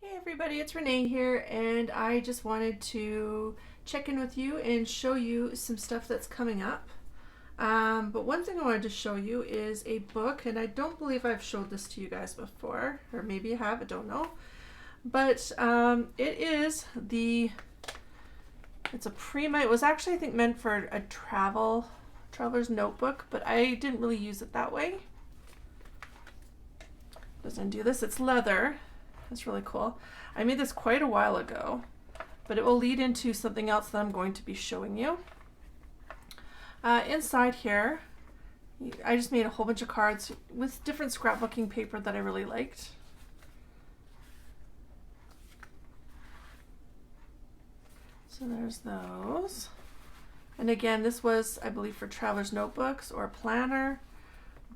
Hey everybody, it's Renee here, and I just wanted to check in with you and show you some stuff that's coming up. But one thing I wanted to show you is a book, and I don't believe I've showed this to you guys before, or maybe I have, I don't know. But it is it's a Prima. It was actually, I think, meant for a traveler's notebook, but I didn't really use it that way. Doesn't do this. It's leather. It's really cool. I made this quite a while ago, but it will lead into something else that I'm going to be showing you. Inside here, I just made a whole bunch of cards with different scrapbooking paper that I really liked. So there's those. And again, this was, I believe, for traveler's notebooks or a planner,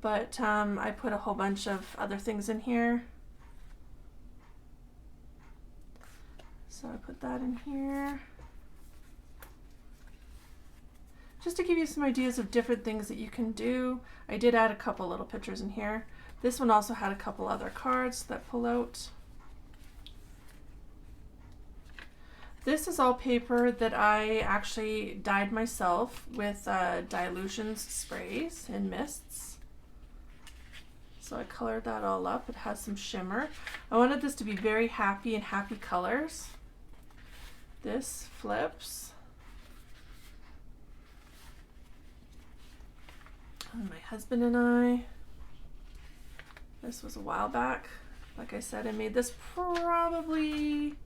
but I put a whole bunch of other things in here. So I put that in here. Just to give you some ideas of different things that you can do. I did add a couple little pictures in here. This one also had a couple other cards that pull out. This is all paper that I actually dyed myself with DYLUSIONS sprays and mists. So I colored that all up. It has some shimmer. I wanted this to be very happy and happy colors. This flips. And my husband and I. This was a while back. Like I said, I made this probably,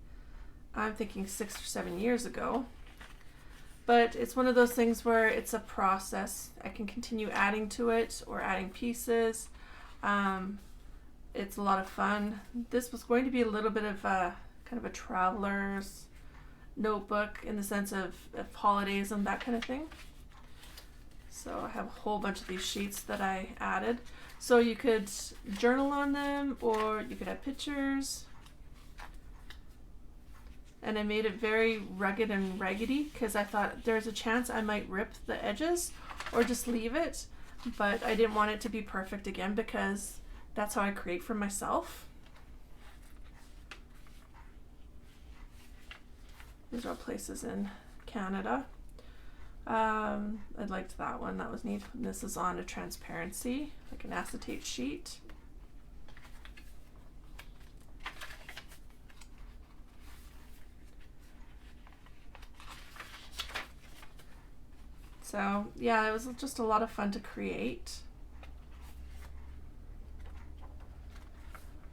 I'm thinking 6 or 7 years ago. But it's one of those things where it's a process. I can continue adding to it or adding pieces. It's a lot of fun. This was going to be a little bit of a kind of a traveler's notebook in the sense of holidays and that kind of thing. So I have a whole bunch of these sheets that I added. So you could journal on them or you could have pictures. And I made it very rugged and raggedy because I thought there's a chance I might rip the edges or just leave it. But I didn't want it to be perfect again because that's how I create for myself. These are places in Canada. I liked that one. That was neat. And this is on a transparency, like an acetate sheet. So yeah, it was just a lot of fun to create.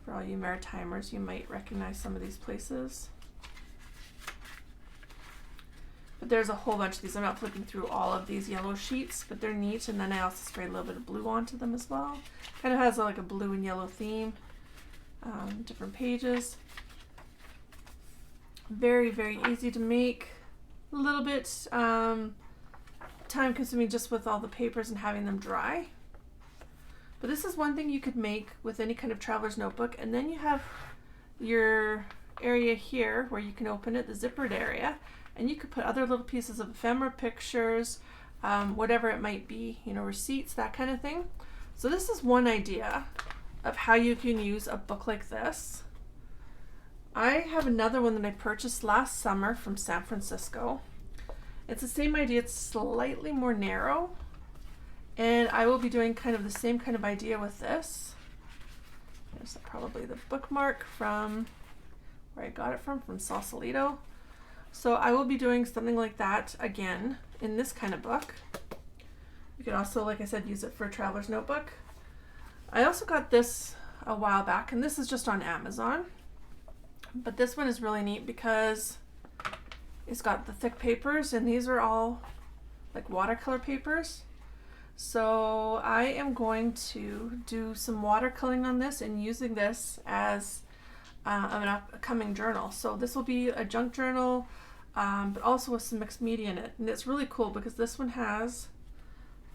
For all you Maritimers, you might recognize some of these places. But there's a whole bunch of these. I'm not flipping through all of these yellow sheets, but they're neat. And then I also sprayed a little bit of blue onto them as well. Kind of has like a blue and yellow theme. Different pages. Very, very easy to make. A little bit time consuming just with all the papers and having them dry. But this is one thing you could make with any kind of traveler's notebook. And then you have your area here where you can open it, the zippered area. And you could put other little pieces of ephemera, pictures, whatever it might be, you know, receipts, that kind of thing. So this is one idea of how you can use a book like this. I have another one that I purchased last summer from San Francisco. It's the same idea, it's slightly more narrow. And I will be doing kind of the same kind of idea with this. There's probably the bookmark from where I got it from Sausalito. So I will be doing something like that again in this kind of book. You could also, like I said, use it for a traveler's notebook. I also got this a while back, and this is just on Amazon. But this one is really neat because it's got the thick papers, and these are all like watercolor papers. So I am going to do some watercoloring on this and using this as an upcoming journal. So this will be a junk journal, but also with some mixed media in it. And it's really cool because this one has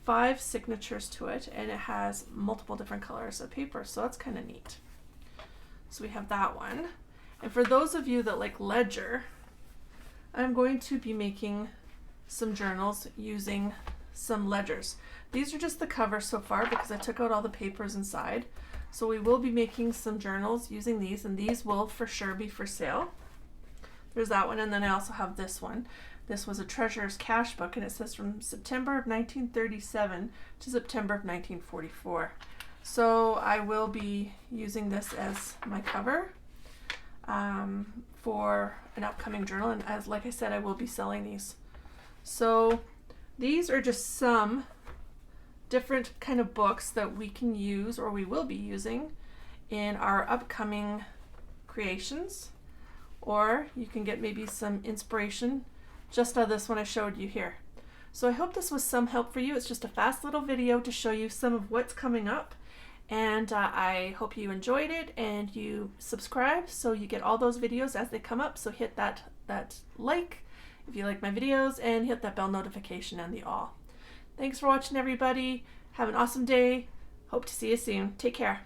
5 signatures to it and it has multiple different colors of paper. So that's kind of neat. So we have that one. And for those of you that like ledger, I'm going to be making some journals using some ledgers. These are just the covers so far because I took out all the papers inside. So we will be making some journals using these, and these will for sure be for sale. There's that one, and then I also have this one. This was a treasurer's cash book, and it says from September of 1937 to September of 1944. So I will be using this as my cover for an upcoming journal, and as like I said, I will be selling these. So these are just some different kind of books that we can use, or we will be using, in our upcoming creations. Or you can get maybe some inspiration just out of this one I showed you here. So I hope this was some help for you. It's just a fast little video to show you some of what's coming up, and I hope you enjoyed it and you subscribe so you get all those videos as they come up. So hit that like if you like my videos, and hit that bell notification and the all. Thanks for watching, everybody. Have an awesome day. Hope to see you soon. Take care.